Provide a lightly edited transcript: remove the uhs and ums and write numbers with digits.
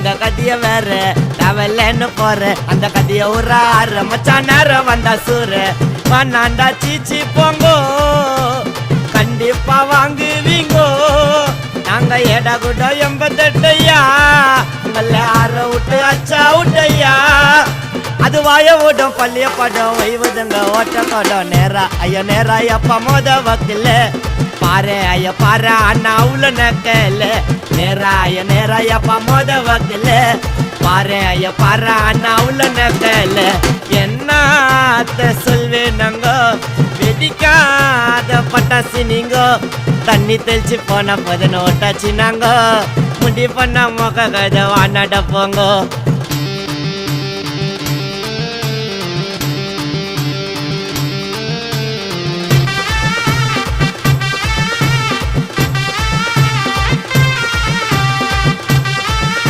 எங்க கதைய வேற தேவையில்லன்னு போற அந்த கதைய ஒரு ஆறு மச்சான் நேரம் வந்தா சூறு பண்ணாண்டா சீச்சி போங்கோ கண்டிப்பா வாங்குவீங்கோ நாங்க ஏடா கூட 88ஐயா உங்கள ஆற விட்டு அச்சா விட்டையா அது வாய ஓடும் பள்ளிய படம் வைவதுங்க ஓட்ட படம் நேரா ஐயா நேரா அப்பா மோத வக்கில்ல பாரு ஐயா பாரு அண்ணா அவ்வளோ நக்கல நேரா ஐயா நேரா அப்பா மோத வக்கில்ல பாரு ஐயா பாரு அண்ணா அவ்வளோ நக்கல என்னத்த சொல்வேனங்க வெடிக்காத பட்டாசு நீங்க தண்ணி தெளிச்சு போன போது நோட்டாச்சு நாங்க முடி பண்ண மொக்க கதை வாண்டாட போங்க